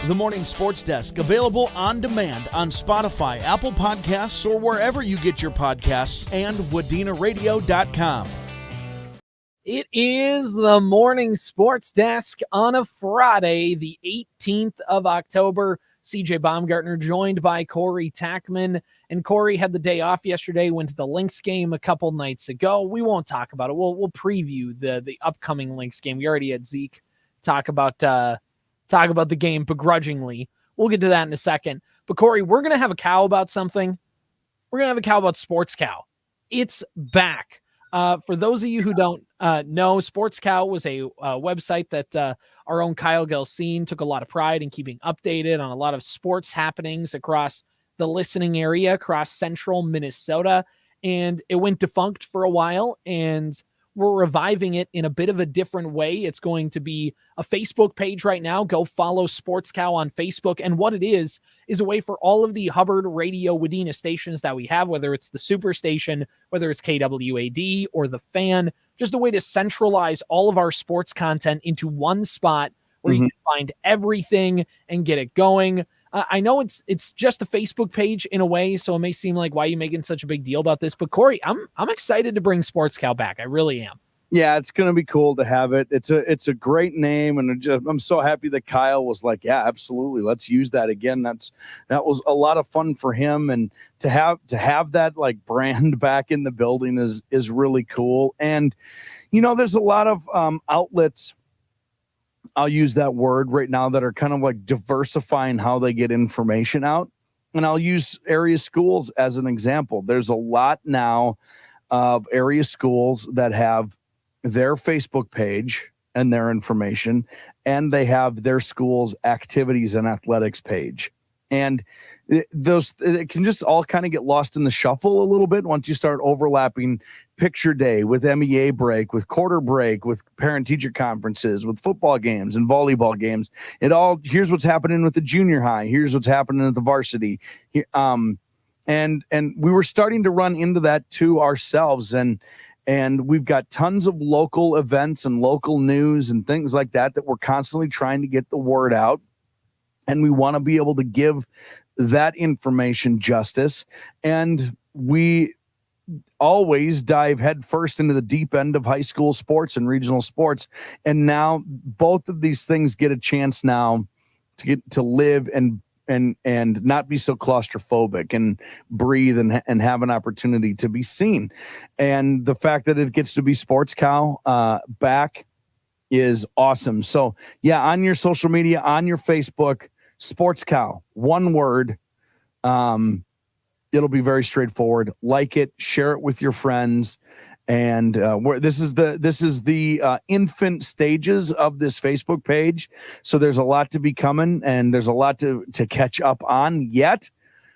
The Morning Sports Desk, available on demand on Spotify, Apple Podcasts, or wherever you get your podcasts, and WadenaRadio.com. It is the Morning Sports Desk on a Friday, the 18th of October. CJ Baumgartner joined by Corey Tackman. And Corey had the day off yesterday, went to the Lynx game a couple nights ago. We won't talk about it. We'll preview the upcoming Lynx game. We already had Zeke talk about the game begrudgingly. We'll get to that in a second. But Corey, we're going to have a cow about something. We're going to have a cow about Sports Cow. It's back. For those of you who don't know, Sports Cow was a website that our own Kyle Gelsine took a lot of pride in keeping updated on a lot of sports happenings across the listening area, across central Minnesota. And it went defunct for a while, and we're reviving it in a bit of a different way. It's going to be a Facebook page right now. Go follow Sports Cow on Facebook. And what it is a way for all of the Hubbard Radio-Wadena stations that we have, whether it's the Superstation, whether it's KWAD or the Fan, just a way to centralize all of our sports content into one spot where you can find everything and get it going. I know it's just a Facebook page in a way, so it may seem like, why are you making such a big deal about this? But Corey, I'm excited to bring Sports Cow back. I really am. Yeah, it's going to be cool to have it. It's a great name, and I'm so happy that Kyle was like, yeah, absolutely, let's use that again. That was a lot of fun for him, and to have that like brand back in the building is really cool. And there's a lot of outlets, I'll use that word right now, that are kind of like diversifying how they get information out. And I'll use area schools as an example. There's a lot now of area schools that have their Facebook page and their information, and they have their school's activities and athletics page. And it can just all kind of get lost in the shuffle a little bit once you start overlapping picture day with MEA break, with quarter break, with parent-teacher conferences, with football games and volleyball games. Here's what's happening with the junior high. Here's what's happening at the varsity. And we were starting to run into that too ourselves. And we've got tons of local events and local news and things like that we're constantly trying to get the word out. And we want to be able to give that information justice. And we always dive headfirst into the deep end of high school sports and regional sports. And now both of these things get a chance now to get to live and not be so claustrophobic and breathe and have an opportunity to be seen. And the fact that it gets to be Sports Cow back is awesome. So yeah, on your social media, on your Facebook, Sports Cow, one word. It'll be very straightforward. Like it, share it with your friends. And this is the infant stages of this Facebook page. So there's a lot to be coming, and there's a lot to catch up on yet.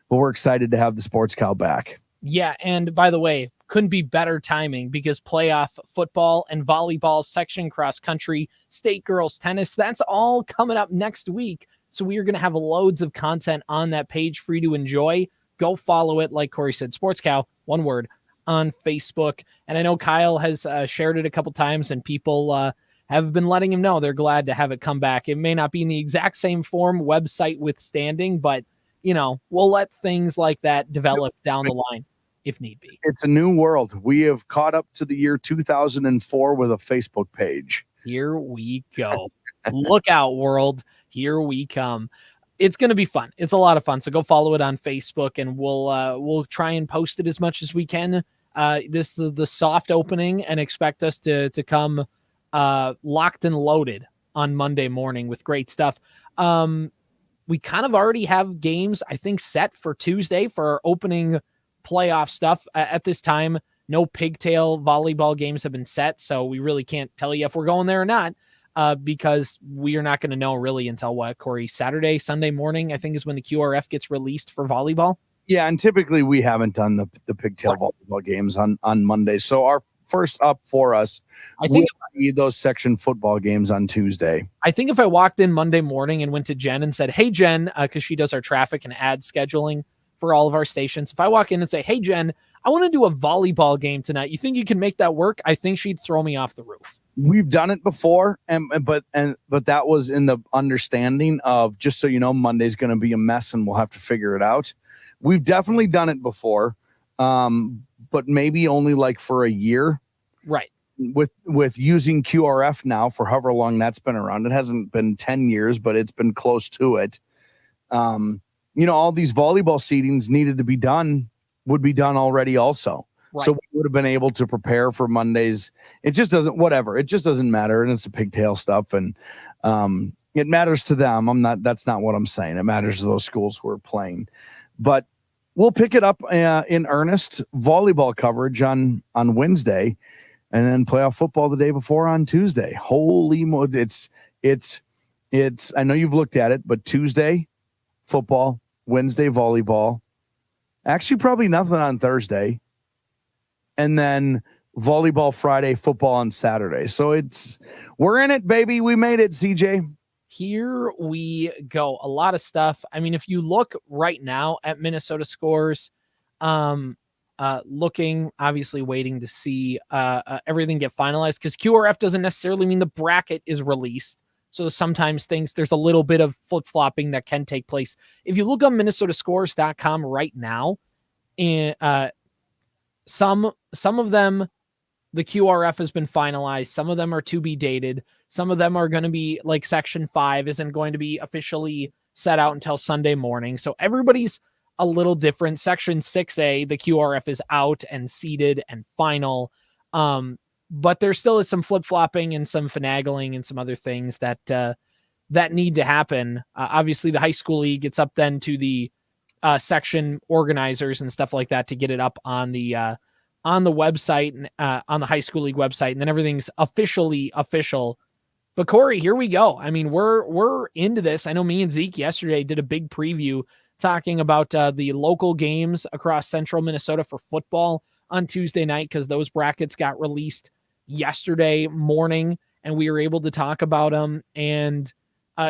But we're excited to have the Sports Cow back. Yeah, and by the way, couldn't be better timing, because playoff football and volleyball, section cross country, state girls tennis, that's all coming up next week. So we are going to have loads of content on that page for you to enjoy. Go follow it. Like Corey said, Sports Cow, one word, on Facebook. And I know Kyle has shared it a couple times, and people have been letting him know they're glad to have it come back. It may not be in the exact same form, website withstanding, but we'll let things like that develop down the line if need be. It's a new world. We have caught up to the year 2004 with a Facebook page. Here we go. Look out, world. Here we come. It's going to be fun. It's a lot of fun. So go follow it on Facebook, and we'll try and post it as much as we can. This is the soft opening, and expect us to come locked and loaded on Monday morning with great stuff. We kind of already have games, I think, set for Tuesday for our opening playoff stuff. At this time, no pigtail volleyball games have been set, so we really can't tell you if we're going there or not. Because we are not going to know really until Corey? Saturday, Sunday morning, I think, is when the QRF gets released for volleyball. Yeah, and typically we haven't done the pigtail volleyball games on Monday. So our first up for us, I think, those section football games on Tuesday. I think if I walked in Monday morning and went to Jen and said, hey, Jen, because she does our traffic and ad scheduling for all of our stations. If I walk in and say, hey, Jen, I want to do a volleyball game tonight, you think you can make that work? I think she'd throw me off the roof. we've done it before, but that was in the understanding of, just so you know, Monday's going to be a mess and we'll have to figure it out. We've definitely done it before, but maybe only like for a year. Right. With using QRF now for however long that's been around. It hasn't been 10 years, but it's been close to it. All these volleyball seedings would be done already also. Right. So we would have been able to prepare for Mondays. It just doesn't matter. And it's the pigtail stuff. And it matters to them. That's not what I'm saying. It matters to those schools who are playing, but we'll pick it up in earnest volleyball coverage on Wednesday, and then playoff football the day before on Tuesday. Holy moly. It's I know you've looked at it, but Tuesday football, Wednesday volleyball, actually probably nothing on Thursday. And then volleyball Friday, football on Saturday. So we're in it, baby. We made it, CJ. Here we go. A lot of stuff. I mean, if you look right now at Minnesota scores, looking, obviously waiting to see everything get finalized, because QRF doesn't necessarily mean the bracket is released. So sometimes there's a little bit of flip-flopping that can take place. If you look on minnesotascores.com right now, and some of them, the QRF has been finalized. Some of them are to be dated. Some of them are going to be, like, Section 5 isn't going to be officially set out until Sunday morning. So everybody's a little different. Section 6A, the QRF is out and seeded and final. But there still is some flip-flopping and some finagling and some other things that need to happen. Obviously, the high school league, it's up then to the section organizers and stuff like that to get it up on the website, and on the high school league website, and then everything's officially official. But Corey, here we go. I mean, we're into this. I know me and Zeke yesterday did a big preview talking about the local games across central Minnesota for football on Tuesday night, because those brackets got released yesterday morning and we were able to talk about them. And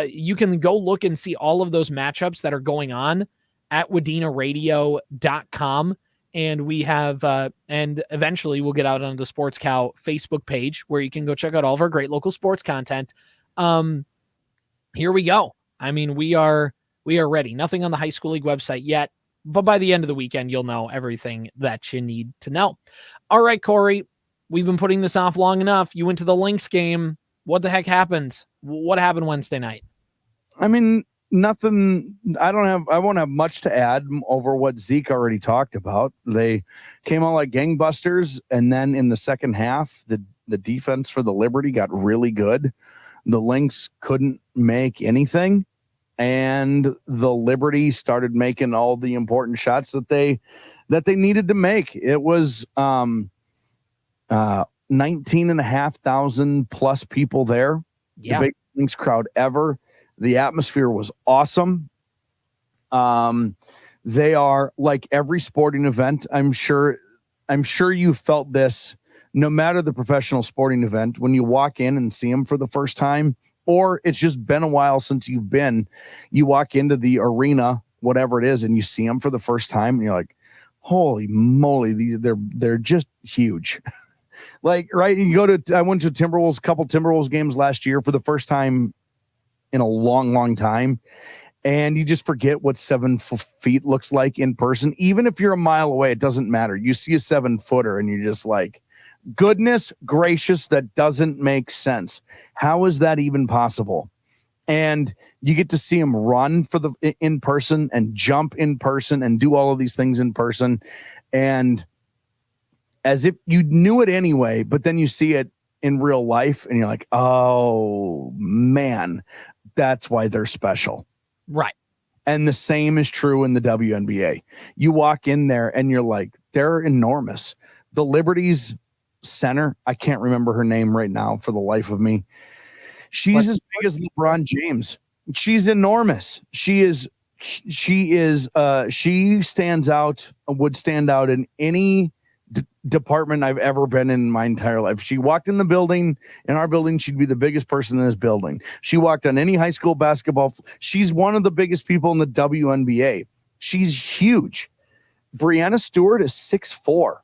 you can go look and see all of those matchups that are going on at WadenaRadio.com. And we have, and eventually we'll get out on the Sports Cow Facebook page where you can go check out all of our great local sports content. Here we go. I mean, we are ready. Nothing on the high school league website yet, but by the end of the weekend, you'll know everything that you need to know. All right, Corey, we've been putting this off long enough. You went to the Lynx game. What the heck happened? What happened Wednesday night? I mean, nothing. I won't have much to add over what Zeke already talked about. They came out like gangbusters, and then in the second half, the defense for the Liberty got really good. The Lynx couldn't make anything, and the Liberty started making all the important shots that they needed to make. It was 19,500 plus people there. Yeah. The biggest Lynx crowd ever. The atmosphere was awesome. They are like every sporting event. I'm sure you felt this, no matter the professional sporting event, when you walk in and see them for the first time, or it's just been a while since you walk into the arena, whatever it is, and you see them for the first time and you're like, holy moly, they're just huge. Like, right. I went to couple Timberwolves games last year for the first time in a long, long time. And you just forget what 7 feet looks like in person. Even if you're a mile away, it doesn't matter. You see a 7-footer and you're just like, goodness gracious, that doesn't make sense. How is that even possible? And you get to see them run in person and jump in person and do all of these things in person. And as if you knew it anyway, but then you see it in real life and you're like, oh man, that's why they're special. Right. And the same is true in the WNBA. You walk in there and you're like, they're enormous. The Liberty's center, I can't remember her name right now for the life of me. She's as big as LeBron James. She's enormous. She stands out, would stand out in any department I've ever been in my entire life. She walked in our building, she'd be the biggest person in this building. She walked on any high school basketball. She's one of the biggest people in the WNBA. She's huge. Brianna Stewart is 6'4".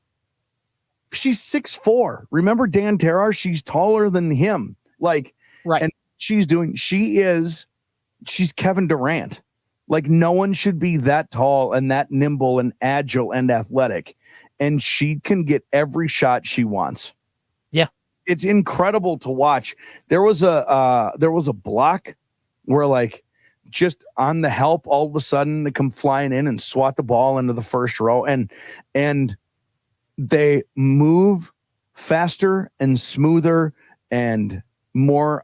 She's 6'4". Remember Dan Terrar? She's taller than him. Like, right. And she's Kevin Durant. Like, no one should be that tall and that nimble and agile and athletic. And she can get every shot she wants. Yeah. It's incredible to watch. There was a block where, like, just on the help, all of a sudden they come flying in and swat the ball into the first row, and they move faster and smoother and more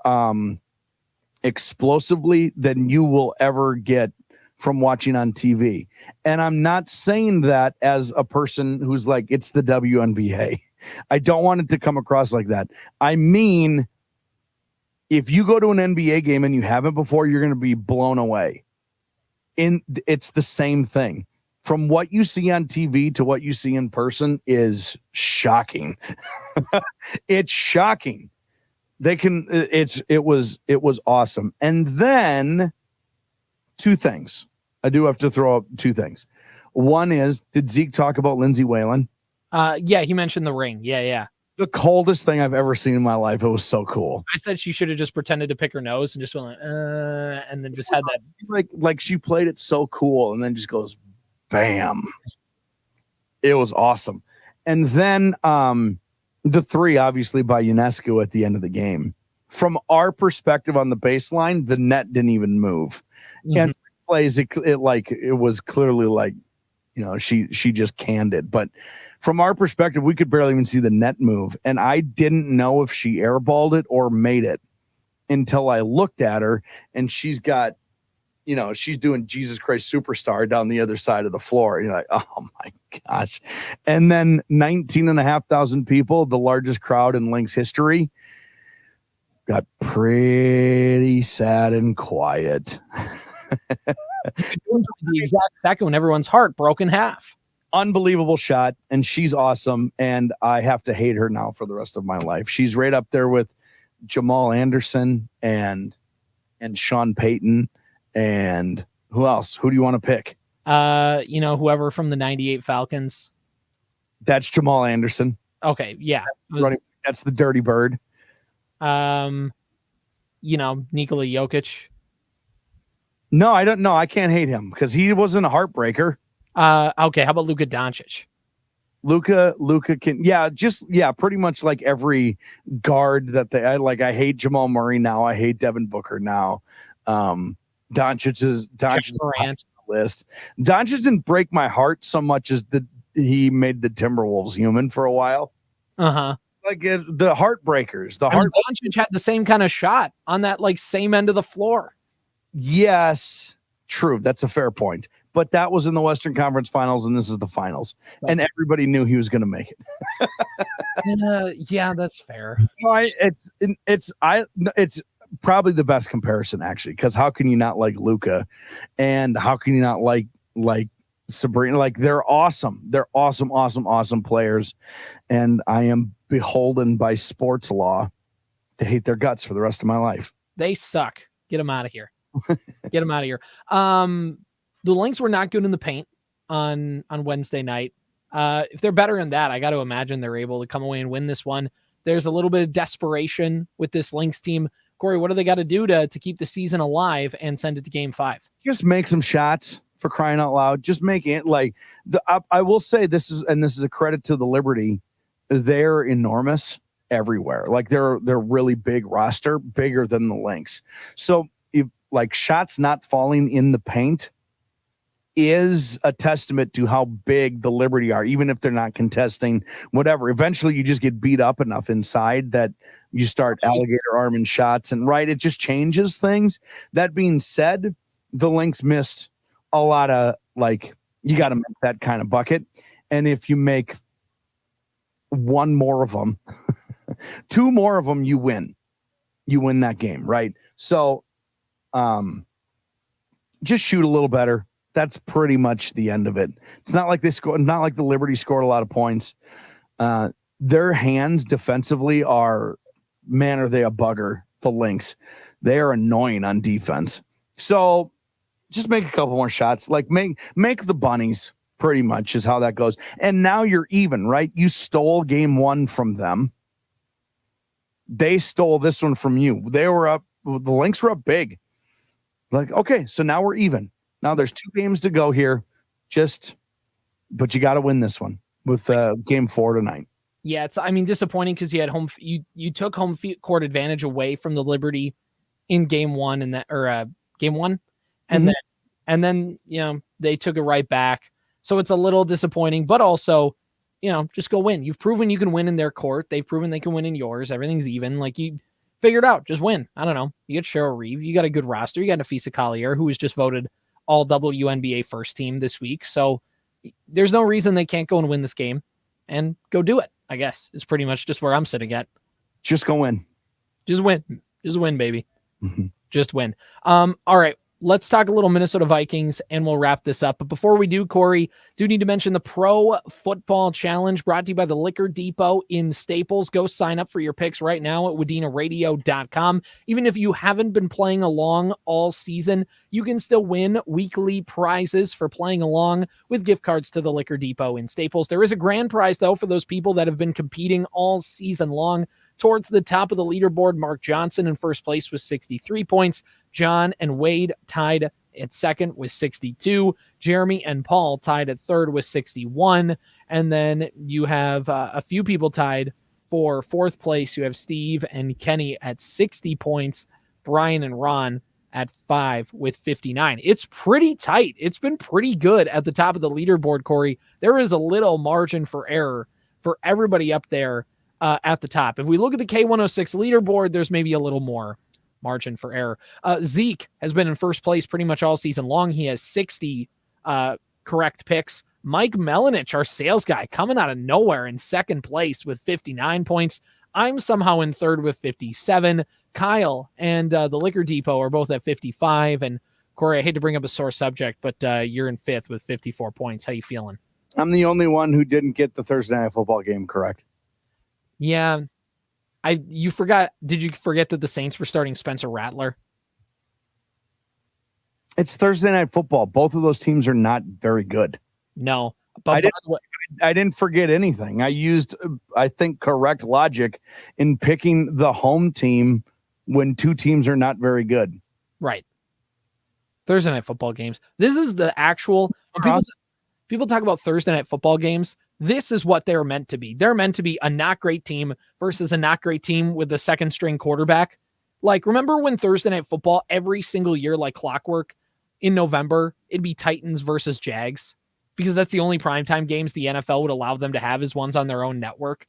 explosively than you will ever get from watching on TV. And I'm not saying that as a person who's like, it's the WNBA. I don't want it to come across like that. I mean, if you go to an NBA game and you haven't before, you're going to be blown away. It's the same thing. From what you see on TV to what you see in person is shocking. It's shocking. It was awesome. And then two things. I do have to throw up two things. One is, did Zeke talk about Lindsay Whalen? Yeah, he mentioned the ring. Yeah. The coldest thing I've ever seen in my life. It was so cool. I said she should have just pretended to pick her nose and just went, and then just had that. Like she played it so cool and then just goes, bam. It was awesome. And then the three, obviously, by UNESCO at the end of the game. From our perspective on the baseline, the net didn't even move. Mm-hmm. And plays it was clearly like, she just canned it. But from our perspective, we could barely even see the net move. And I didn't know if she airballed it or made it until I looked at her, and she's got, she's doing Jesus Christ Superstar down the other side of the floor. And you're like, oh my gosh. And then 19,500 people, the largest crowd in Lynx history, got pretty sad and quiet. The exact second when everyone's heart broke in half. Unbelievable shot, and she's awesome, and I have to hate her now for the rest of my life. She's right up there with Jamal Anderson and Sean Payton, and who else? Who do you want to pick? Whoever from the 98 Falcons. That's Jamal Anderson. Okay, yeah. That's the Dirty Bird. Nikola Jokic. No, I don't know. I can't hate him because he wasn't a heartbreaker. Okay, how about Luka Doncic? Luka can, pretty much like every guard that I hate Jamal Murray now. I hate Devin Booker now. Doncic is on the list. Doncic didn't break my heart so much as he made the Timberwolves human for a while. Uh-huh. Like the heartbreakers. Doncic had the same kind of shot on that same end of the floor. Yes, true. That's a fair point. But that was in the Western Conference Finals, and this is the finals. And everybody knew he was going to make it. Yeah, that's fair. It's probably the best comparison, actually, because how can you not like Luka, and how can you not like Sabrina? Like, they're awesome. They're awesome players, and I am beholden by sports law to hate their guts for the rest of my life. They suck. Get them out of here. Get them out of here. The Lynx were not good in the paint on Wednesday night. If they're better in that, I got to imagine they're able to come away and win this one. There's a little bit of desperation with this Lynx team. Corey, what do they got to do to keep the season alive and send it to Game 5? Just make some shots, for crying out loud. Just make it I will say this is a credit to the Liberty. They're enormous everywhere. Like they're really big roster, bigger than the Lynx. So if shots not falling in the paint is a testament to how big the Liberty are, even if they're not contesting whatever. Eventually you just get beat up enough inside that you start alligator arming shots, and it just changes things. That being said, the Lynx missed a lot of you got to make that kind of bucket. And if you make one more of them, two more of them, you win that game. Right. So, just shoot a little better. That's pretty much the end of it. It's not like not like the Liberty scored a lot of points. Their hands defensively are they a bugger, the Lynx. They are annoying on defense. So just make a couple more shots. Make the bunnies pretty much is how that goes. And now you're even, right? You stole game 1 from them. They stole this one from you. They were up. The Lynx were up big. Like, okay, so now we're even. Now there's 2 games to go here. But you got to win this one with game 4 tonight. Yeah, it's disappointing because you had you took home court advantage away from the Liberty in game 1 game 1, and then they took it right back. So it's a little disappointing, but also, just go win. You've proven you can win in their court. They've proven they can win in yours. Everything's even. Like, you figured out, just win. I don't know. You got Cheryl Reeve. You got a good roster. You got Nafisa Collier, who was just voted all WNBA first team this week. So there's no reason they can't go and win this game and go do it, I guess. It's pretty much just where I'm sitting at. Just go win. Just win. Just win, baby. Mm-hmm. Just win. All right. Let's talk a little Minnesota Vikings, and we'll wrap this up. But before we do, Corey, do need to mention the Pro Football Challenge brought to you by the Liquor Depot in Staples. Go sign up for your picks right now at WadenaRadio.com. Even if you haven't been playing along all season, you can still win weekly prizes for playing along with gift cards to the Liquor Depot in Staples. There is a grand prize, though, for those people that have been competing all season long. Towards the top of the leaderboard, Mark Johnson in first place with 63 points. John and Wade tied at second with 62. Jeremy and Paul tied at third with 61. And then you have a few people tied for fourth place. You have Steve and Kenny at 60 points. Brian and Ron at 5 with 59. It's pretty tight. It's been pretty good at the top of the leaderboard, Corey. There is a little margin for error for everybody up there at the top. If we look at the K106 leaderboard, there's maybe a little more margin for error. Zeke has been in first place pretty much all season long. He has 60 correct picks. Mike Melanich, our sales guy, coming out of nowhere in second place with 59 points. I'm somehow in third with 57. Kyle and the Liquor Depot are both at 55. And Corey, I hate to bring up a sore subject, but you're in fifth with 54 points. How you feeling? I'm the only one who didn't get the Thursday Night Football game correct. Yeah. You forgot. Did you forget that the Saints were starting Spencer Rattler? It's Thursday Night Football. Both of those teams are not very good. No, but I didn't forget anything. I used, I think, correct logic in picking the home team when 2 teams are not very good. Right. Thursday Night Football games. This is the actual. People talk about Thursday Night Football games. This is what they're meant to be. They're meant to be a not great team versus a not great team with a second string quarterback. Like, remember when Thursday Night Football every single year, like clockwork, in November, it'd be Titans versus Jags, because that's the only primetime games the NFL would allow them to have is ones on their own network.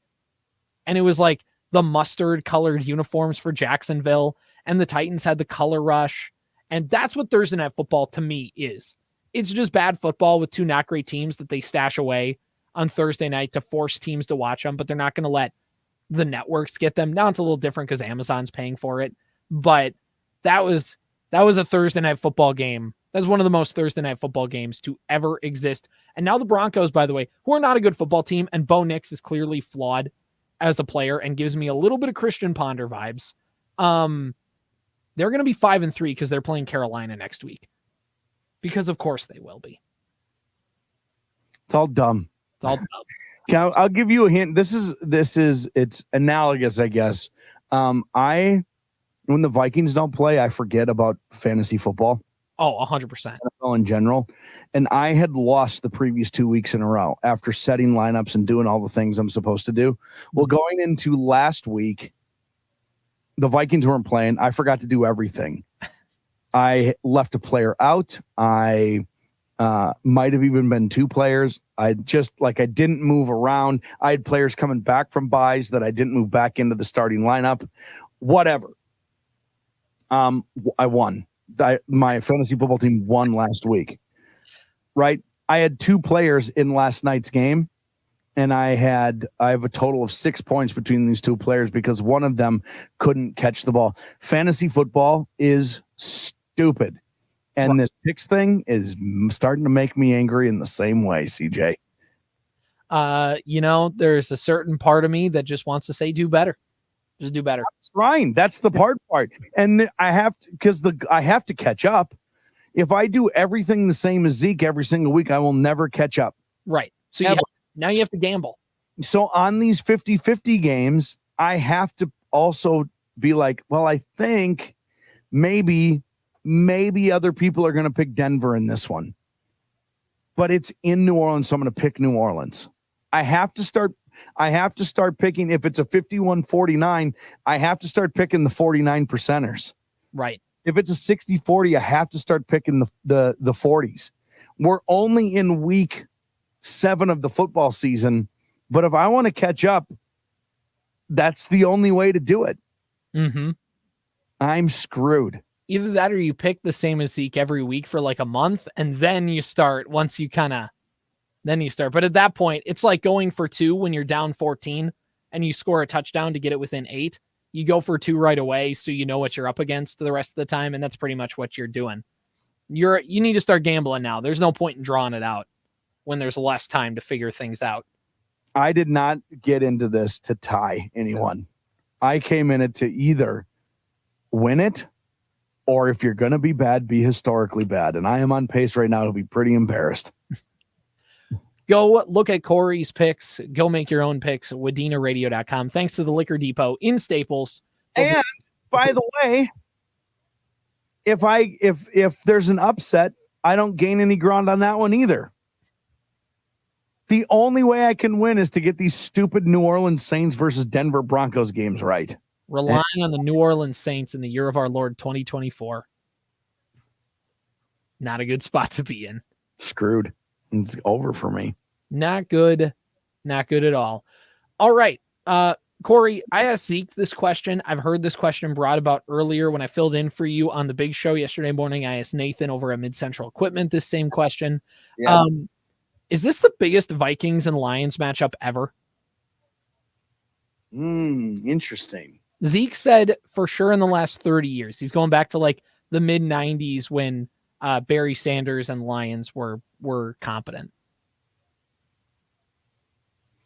And it was like the mustard colored uniforms for Jacksonville, and the Titans had the color rush. And that's what Thursday Night Football to me is. It's just bad football with 2 not great teams that they stash away on Thursday night to force teams to watch them, but they're not going to let the networks get them. Now it's a little different because Amazon's paying for it, but that was a Thursday Night Football game. That's one of the most Thursday Night Football games to ever exist. And now the Broncos, by the way, who are not a good football team, and Bo Nix is clearly flawed as a player and gives me a little bit of Christian Ponder vibes. They're going to be 5-3 because they're playing Carolina next week. Because of course they will be. It's all dumb. It's all dumb. I'll give you a hint. It's analogous, I guess. When the Vikings don't play, I forget about fantasy football. Oh, 100%. NFL in general. And I had lost the previous 2 weeks in a row after setting lineups and doing all the things I'm supposed to do. Well, going into last week, the Vikings weren't playing. I forgot to do everything. I left a player out. I might have even been 2 players. I didn't move around. I had players coming back from buys that I didn't move back into the starting lineup. Whatever. I won. My fantasy football team won last week. Right? I had 2 players in last night's game, and I have a total of 6 points between these 2 players because one of them couldn't catch the ball. Fantasy football is stupid. And this picks thing is starting to make me angry in the same way, CJ. There's a certain part of me that just wants to say do better. Just do better. That's fine. That's the hard part. And I have to catch up. If I do everything the same as Zeke every single week, I will never catch up. Right. So now you have to gamble. So on these 50-50 games, I have to also be like, well, I think maybe other people are going to pick Denver in this one. But it's in New Orleans, so I'm going to pick New Orleans. I have to start picking, if it's a 51-49, I have to start picking the 49 percenters. Right. If it's a 60-40, I have to start picking the 40s. We're only in week 7 of the football season, but if I want to catch up, that's the only way to do it. Mm-hmm. I'm screwed. Either that or you pick the same as Zeke every week for like a month, and then you start But at that point, it's like going for 2 when you're down 14 and you score a touchdown to get it within 8. You go for 2 right away, so you know what you're up against the rest of the time, and that's pretty much what you're doing. You need to start gambling now. There's no point in drawing it out when there's less time to figure things out. I did not get into this to tie anyone. I came in it to either win it, or if you're going to be bad, be historically bad. And I am on pace right now to be pretty embarrassed. Go look at Corey's picks. Go make your own picks at WadenaRadio.com. Thanks to the Liquor Depot in Staples. And by the way, if there's an upset, I don't gain any ground on that one either. The only way I can win is to get these stupid New Orleans Saints versus Denver Broncos games right. Relying on the New Orleans Saints in the year of our Lord 2024. Not a good spot to be in. Screwed. It's over for me. Not good. Not good at all. All right. Corey, I asked Zeke this question. I've heard this question brought about earlier when I filled in for you on the big show yesterday morning. I asked Nathan over at Mid Central Equipment this same question. Yeah. Is this the biggest Vikings and Lions matchup ever? Interesting. Zeke said for sure in the last 30 years. He's going back to like the mid 90s when Barry Sanders and Lions were competent.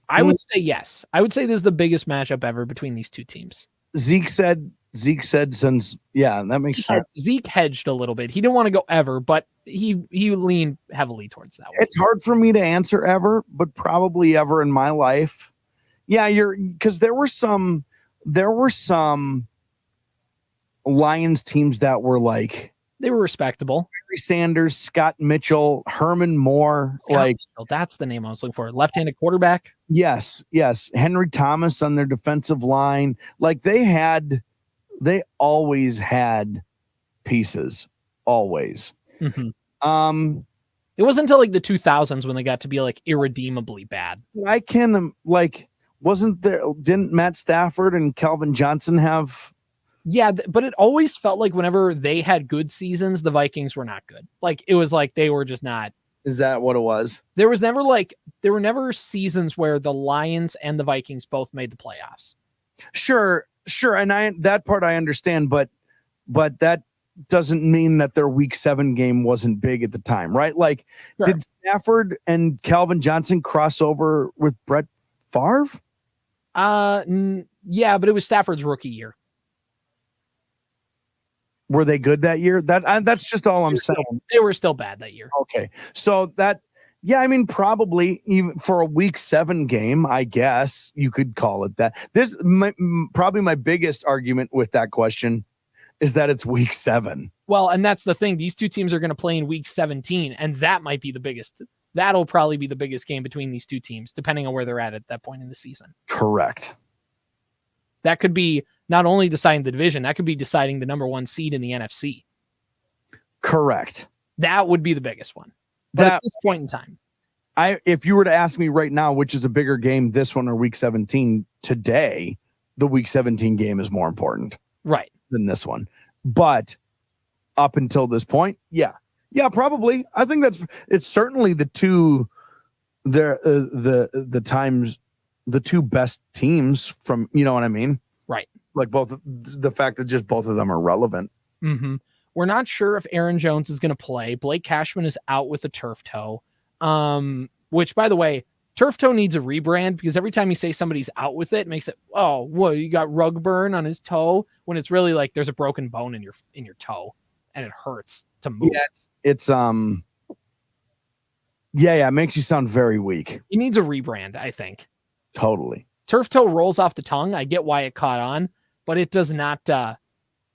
I would say yes. I would say this is the biggest matchup ever between these two teams. Zeke said since, yeah, that makes sense. Zeke hedged a little bit. He didn't want to go ever, but he leaned heavily towards that one. It's hard for me to answer ever, but probably ever in my life. Yeah, because there were some Lions teams that were like, they were respectable. Barry Sanders, Scott Mitchell, Herman Moore. Mitchell, that's the name I was looking for. Left-handed quarterback. Yes. Henry Thomas on their defensive line. Like they always had pieces. Always. Mm-hmm. It wasn't until like the 2000s when they got to be like irredeemably bad. Didn't Matt Stafford and Calvin Johnson have? Yeah, but it always felt like whenever they had good seasons, the Vikings were not good. Like it was like they were just not. Is that what it was? There were never seasons where the Lions and the Vikings both made the playoffs. Sure. And that part I understand, but that doesn't mean that their week 7 game wasn't big at the time, right? Like, sure. Did Stafford and Calvin Johnson cross over with Brett Favre? Yeah, but it was Stafford's rookie year. Were they good that year? That's just all I'm saying. They were still bad that year. Okay. So I mean, probably even for a week 7 game, I guess you could call it that. This probably my biggest argument with that question is that it's week 7. Well, and that's the thing. These two teams are going to play in week 17, and that might be the biggest. That'll probably be the biggest game between these two teams, depending on where they're at that point in the season. Correct. That could be not only deciding the division, that could be deciding the number 1 seed in the NFC. Correct. That would be the biggest one. But at this point in time. If you were to ask me right now, which is a bigger game, this one or week 17, today, the week 17 game is more important. Right. Than this one. But up until this point, yeah, probably. I think it's certainly the two best teams from, you know what I mean? Right. Like the fact that just both of them are relevant. Mm-hmm. We're not sure if Aaron Jones is going to play. Blake Cashman is out with a turf toe. Which, by the way, turf toe needs a rebrand because every time you say somebody's out with it makes it, oh, whoa, you got rug burn on his toe, when it's really like there's a broken bone in your toe and it hurts to move. Yeah, Yeah. It makes you sound very weak. He needs a rebrand, I think. Totally. Turf toe rolls off the tongue. I get why it caught on, but it does not,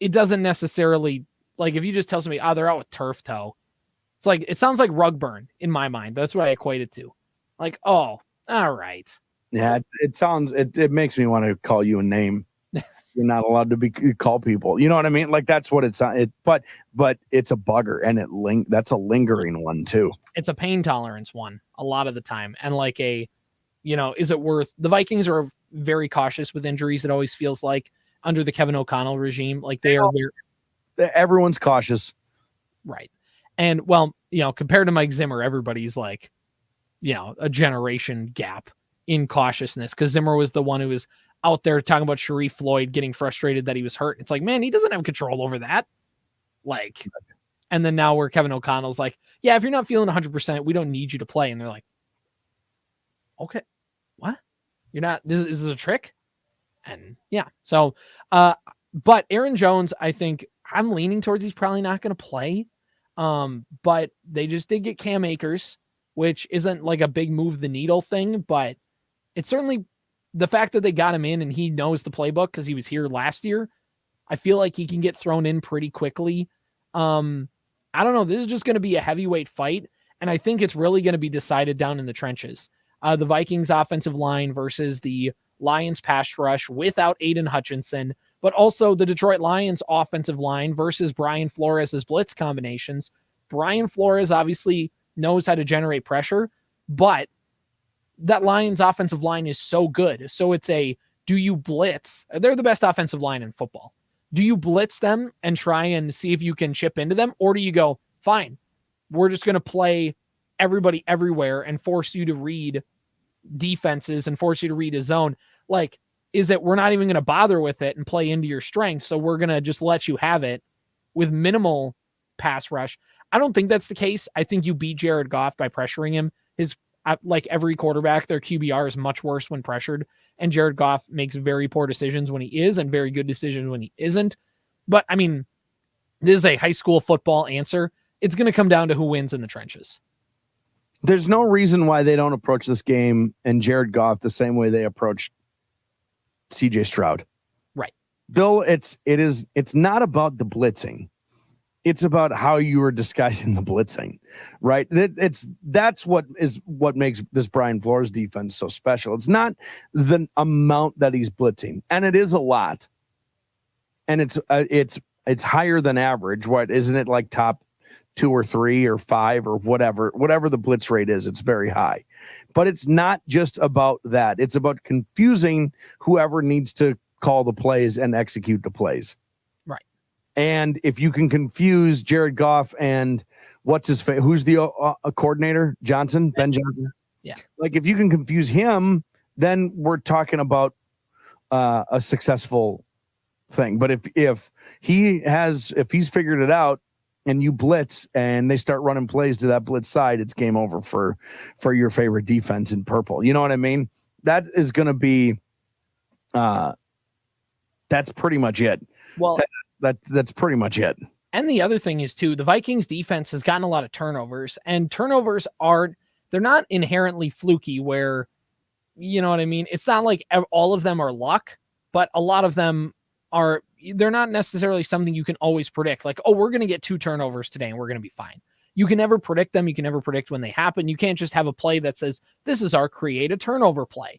it doesn't necessarily, like, if you just tell somebody, they're out with turf toe, it's like, it sounds like rug burn in my mind. That's what I equate it to. Like, oh, all right. Yeah, it makes me want to call you a name. You're not allowed to call people. You know what I mean? Like, that's what it's but it's a bugger, and that's a lingering one too. It's a pain tolerance one a lot of the time. And like is it worth, the Vikings are very cautious with injuries. It always feels like under the Kevin O'Connell regime, like they are everyone's cautious. Right. And well, compared to Mike Zimmer, everybody's like, a generation gap in cautiousness, because Zimmer was the one who was out there talking about Sharif Floyd getting frustrated that he was hurt. It's like, man, he doesn't have control over that. Like, and then now where Kevin O'Connell's like, yeah, if you're not feeling 100%, we don't need you to play. And they're like, okay, what? You're not, this is a trick? And yeah, so, but Aaron Jones, I think I'm leaning towards he's probably not going to play. But they did get Cam Akers, which isn't like a big move the needle thing, but it's certainly the fact that they got him in and he knows the playbook because he was here last year. I feel like he can get thrown in pretty quickly. I don't know. This is just going to be a heavyweight fight. And I think it's really going to be decided down in the trenches. The Vikings offensive line versus the Lions pass rush without Aiden Hutchinson, but also the Detroit Lions offensive line versus Brian Flores' blitz combinations. Brian Flores obviously knows how to generate pressure, but that Lions offensive line is so good. So it's do you blitz? They're the best offensive line in football. Do you blitz them and try and see if you can chip into them? Or do you go, fine, we're just going to play everybody everywhere and force you to read defenses and force you to read a zone? Like, is it we're not even going to bother with it and play into your strengths, so we're going to just let you have it with minimal pass rush? I don't think that's the case. I think you beat Jared Goff by pressuring him. Like every quarterback, their QBR is much worse when pressured, and Jared Goff makes very poor decisions when he is and very good decisions when he isn't. But I mean, this is a high school football answer. It's going to come down to who wins in the trenches. There's no reason why they don't approach this game and Jared Goff the same way they approached CJ Stroud. Right. Though it's not about the blitzing. It's about how you are disguising the blitzing, right? That's what makes this Brian Flores defense so special. It's not the amount that he's blitzing, and it is a lot, and it's higher than average. What isn't it, like top 2 or 3 or 5 or whatever the blitz rate is? It's very high, but it's not just about that. It's about confusing whoever needs to call the plays and execute the plays. And if you can confuse Jared Goff and who's the coordinator? Ben Johnson. Yeah. Like if you can confuse him, then we're talking about a successful thing. But if he's figured it out and you blitz and they start running plays to that blitz side, it's game over for your favorite defense in purple. You know what I mean? That is going to be, that's pretty much it. Well, that's pretty much it. And the other thing is too, the Vikings defense has gotten a lot of turnovers, and turnovers they're not inherently fluky where, you know what I mean? It's not like all of them are luck, but a lot of them they're not necessarily something you can always predict. Like, oh, we're going to get 2 turnovers today and we're going to be fine. You can never predict them. You can never predict when they happen. You can't just have a play that says, this is our create a turnover play.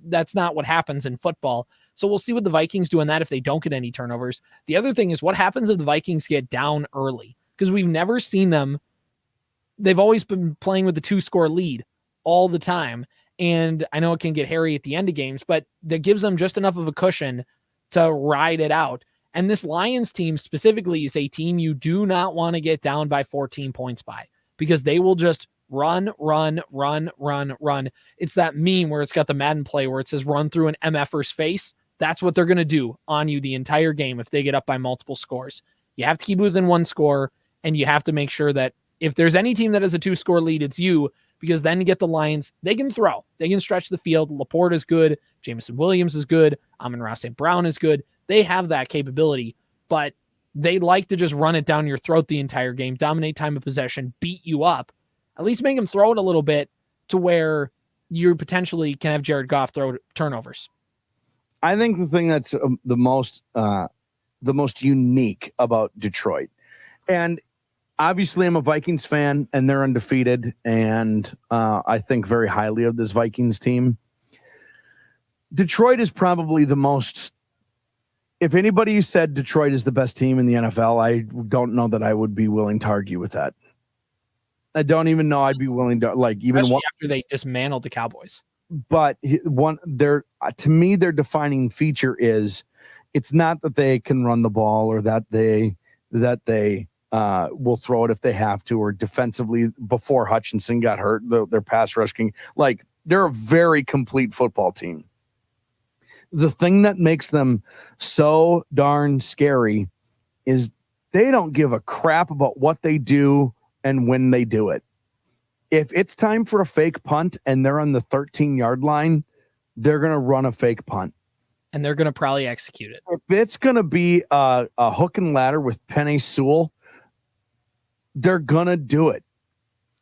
That's not what happens in football. So we'll see what the Vikings do on that if they don't get any turnovers. The other thing is what happens if the Vikings get down early, because we've never seen them. They've always been playing with the 2-score lead all the time. And I know it can get hairy at the end of games, but that gives them just enough of a cushion to ride it out. And this Lions team specifically is a team you do not want to get down by 14 points by, because they will just run. It's that meme where it's got the Madden play where it says run through an MFer's face. That's what they're going to do on you the entire game if they get up by multiple scores. You have to keep within 1 score, and you have to make sure that if there's any team that has a 2-score lead, it's you, because then you get the Lions. They can throw. They can stretch the field. Laporte is good. Jameson Williams is good. Amon-Ra St. Brown is good. They have that capability, but they like to just run it down your throat the entire game, dominate time of possession, beat you up. At least make him throw it a little bit to where you potentially can have Jared Goff throw turnovers. I think the thing that's the most unique about Detroit, and obviously I'm a Vikings fan and they're undefeated, and I think very highly of this Vikings team. Detroit is probably the most, if anybody said Detroit is the best team in the NFL, I don't know that I would be willing to argue with that. I don't even know I'd be willing to, like, even especially after they dismantled the Cowboys. But to me, their defining feature is it's not that they can run the ball or that they will throw it if they have to, or defensively before Hutchinson got hurt, their pass rushing, like they're a very complete football team. The thing that makes them so darn scary is they don't give a crap about what they do and when they do it. If it's time for a fake punt and they're on the 13-yard line, they're going to run a fake punt. And they're going to probably execute it. If it's going to be a hook and ladder with Penei Sewell, they're going to do it.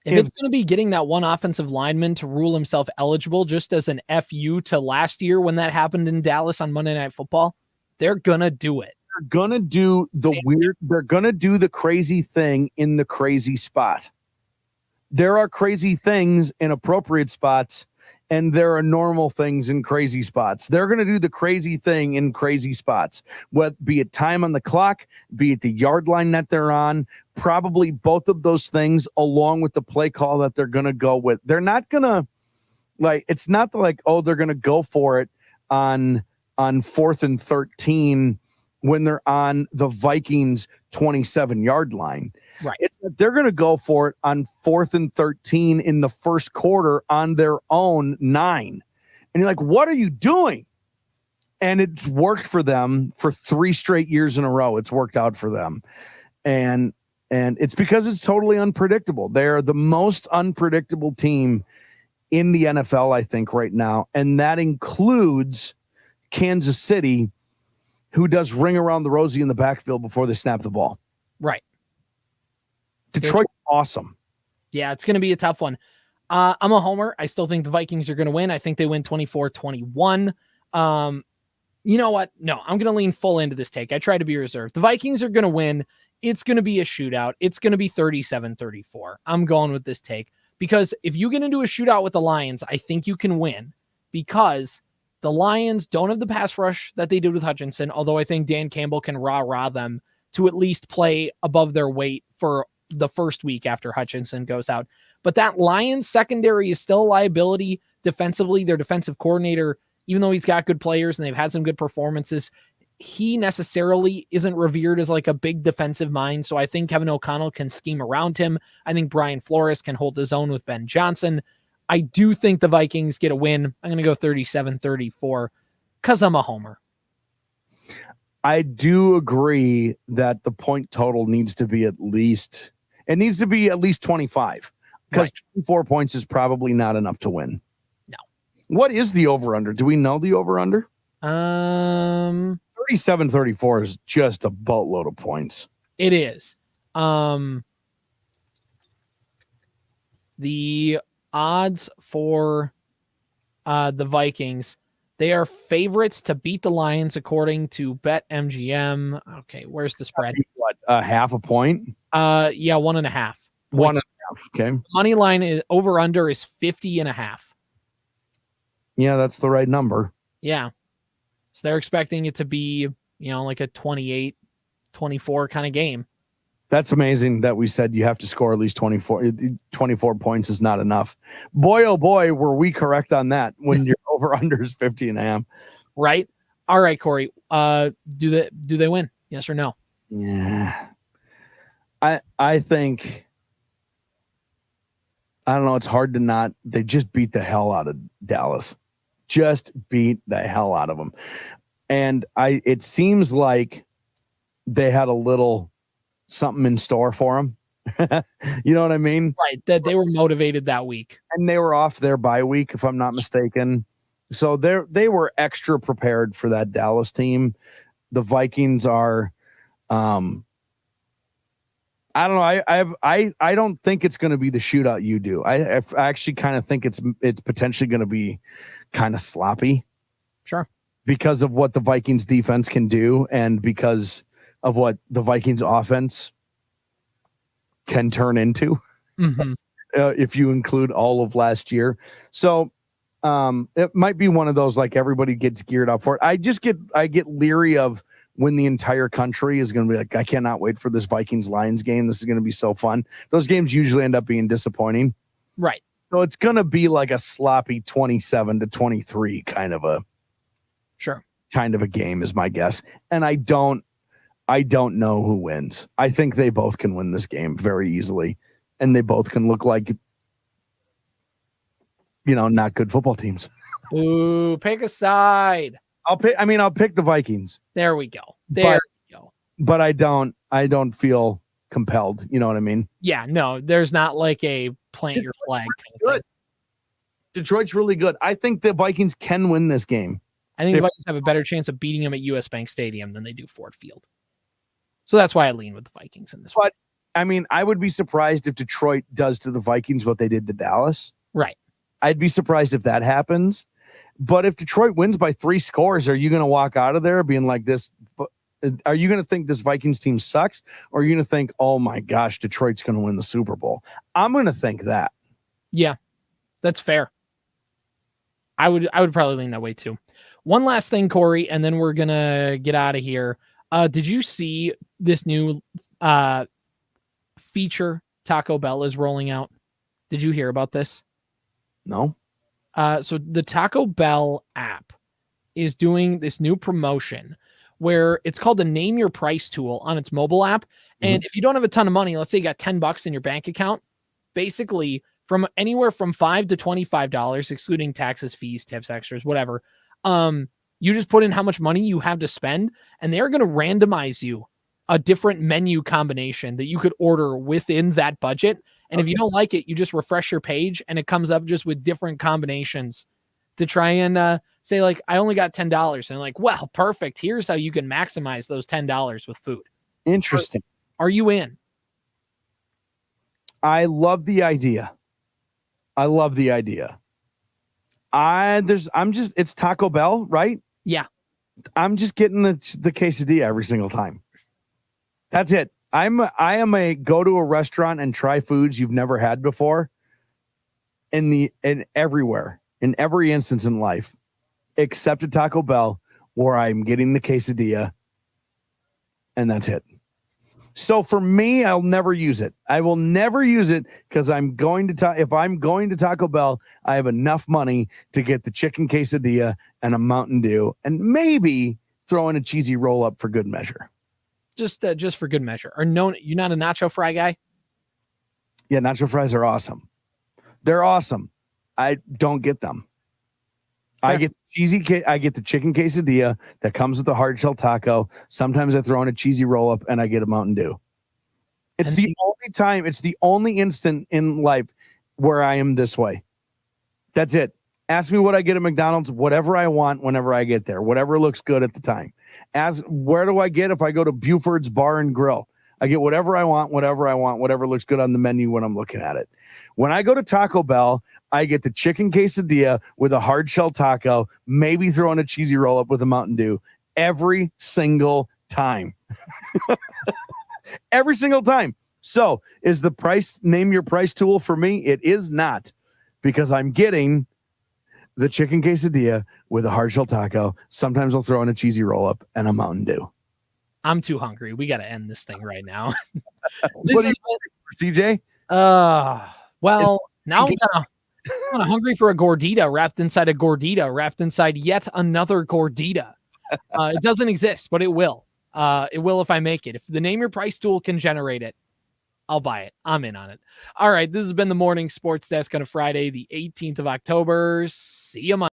If it's going to be getting that one offensive lineman to rule himself eligible just as an FU to last year when that happened in Dallas on Monday Night Football, they're going to do it. They're going to do they're going to do the crazy thing in the crazy spot. There are crazy things in appropriate spots, and there are normal things in crazy spots. They're going to do the crazy thing in crazy spots, be it time on the clock, be it the yard line that they're on, probably both of those things along with the play call that they're going to go with. They're not going to, like, it's not like, oh, they're going to go for it on 4th and 13 when they're on the Vikings 27-yard line. Right. It's that they're going to go for it on 4th and 13 in the first quarter on their own 9. And you're like, what are you doing? And it's worked for them for 3 straight years in a row. It's worked out for them. And it's because it's totally unpredictable. They're the most unpredictable team in the NFL, I think, right now. And that includes Kansas City, who does ring around the rosy in the backfield before they snap the ball. Right. Detroit's awesome. Yeah, it's going to be a tough one. I'm a homer. I still think the Vikings are going to win. I think they win 24-21. You know what? No, I'm going to lean full into this take. I try to be reserved. The Vikings are going to win. It's going to be a shootout. It's going to be 37-34. I'm going with this take because if you get into a shootout with the Lions, I think you can win because the Lions don't have the pass rush that they did with Hutchinson, although I think Dan Campbell can rah-rah them to at least play above their weight for the first week after Hutchinson goes out. But that Lions secondary is still a liability defensively. Their defensive coordinator, even though he's got good players and they've had some good performances, he necessarily isn't revered as like a big defensive mind. So I think Kevin O'Connell can scheme around him. I think Brian Flores can hold his own with Ben Johnson. I do think the Vikings get a win. I'm going to go 37-34 because I'm a homer. I do agree that the point total needs to be at least 25 because 24 points is probably not enough to win. No. What is the over-under? Do we know the over-under? 37-34 is just a boatload of points. It is. The odds for the Vikings, they are favorites to beat the Lions according to BetMGM. Okay, where's the spread? What, half a point? Yeah, 1.5. 1.5. Okay. Money line is over under is 50.5. Yeah, that's the right number. Yeah. So they're expecting it to be, like a 28-24 kind of game. That's amazing that we said you have to score at least 24 points is not enough. Boy, oh boy, were we correct on that when your over-under is 50.5. Right? All right, Corey. Do they win? Yes or no? Yeah. I think, I don't know, it's hard to not. They just beat the hell out of Dallas. Just beat the hell out of them. And it seems like they had a little something in store for them. You know what I mean? Right. That they were motivated that week. And they were off their bye week, if I'm not mistaken. So they were extra prepared for that Dallas team. The Vikings are I don't know. I don't think it's going to be the shootout you do. I actually kind of think it's potentially going to be kind of sloppy. Sure. Because of what the Vikings defense can do and because of what the Vikings offense can turn into. Mm-hmm. If you include all of last year. So it might be one of those, like, everybody gets geared up for it. I get leery of when the entire country is going to be like, I cannot wait for this Vikings-Lions game. This is going to be so fun. Those games usually end up being disappointing. Right. So it's going to be like a sloppy 27-23 kind of a game is my guess. And I don't know who wins. I think they both can win this game very easily. And they both can look like, not good football teams. Ooh, pick a side. I'll pick the Vikings. There we go. We go. But I don't feel compelled. You know what I mean? Yeah, no, there's not like a plant your flag kind of thing. Detroit's really good. I think the Vikings can win this game. I think the Vikings have a better chance of beating them at US Bank Stadium than they do Ford Field. So that's why I lean with the Vikings in this one. I would be surprised if Detroit does to the Vikings what they did to Dallas. Right. I'd be surprised if that happens. But if Detroit wins by 3 scores, are you going to walk out of there being like this? Are you going to think this Vikings team sucks? Or are you going to think, oh my gosh, Detroit's going to win the Super Bowl? I'm going to think that. Yeah, that's fair. I would probably lean that way too. One last thing, Corey, and then we're going to get out of here. Did you see this new feature Taco Bell is rolling out? Did you hear about this? No. So the Taco Bell app is doing this new promotion where it's called the Name Your Price tool on its mobile app. And if you don't have a ton of money, let's say you got $10 in your bank account, basically from anywhere from $5 to $25, excluding taxes, fees, tips, extras, whatever. You just put in how much money you have to spend, and they're going to randomize you a different menu combination that you could order within that budget. And if you don't like it, you just refresh your page and it comes up just with different combinations to try and say, like, I only got $10. And like, well, perfect. Here's how you can maximize those $10 with food. Interesting. Are you in? I love the idea. It's Taco Bell, right? Yeah. I'm just getting the quesadilla every single time. That's it. I am a go to a restaurant and try foods you've never had before in everywhere, in every instance in life, except at Taco Bell, where I'm getting the quesadilla, and that's it. So for me, I'll never use it. I will never use it because if I'm going to Taco Bell, I have enough money to get the chicken quesadilla and a Mountain Dew and maybe throw in a cheesy roll up for good measure. Just for good measure. Or no, you're not a nacho fry guy? Yeah, nacho fries are awesome. They're awesome. I don't get them. Fair. I get the chicken quesadilla that comes with the hard shell taco. Sometimes I throw in a cheesy roll up and I get a Mountain Dew. It's the only instant in life where I am this way. That's it. Ask me what I get at McDonald's, whatever I want whenever I get there, whatever looks good at the time. Where do I get if I go to Buford's Bar and Grill? I get whatever I want, whatever looks good on the menu when I'm looking at it. When I go to Taco Bell, I get the chicken quesadilla with a hard shell taco, maybe throw in a cheesy roll up with a Mountain Dew every single time. Every single time. So is the price name your price tool for me? It is not, because I'm getting the chicken quesadilla with a hard shell taco. Sometimes I'll throw in a cheesy roll up and a Mountain Dew. I'm too hungry. We got to end this thing right now. What do you CJ? Well, now I'm kind of hungry for a gordita wrapped inside a gordita wrapped inside yet another gordita. It doesn't exist, but it will. It will if I make it. If the Name Your Price tool can generate it, I'll buy it. I'm in on it. All right, this has been the Morning Sports Desk on a Friday, the 18th of October. See you Monday.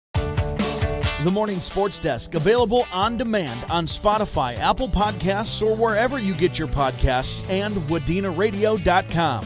The Morning Sports Desk, available on demand on Spotify, Apple Podcasts, or wherever you get your podcasts, and WadenaRadio.com.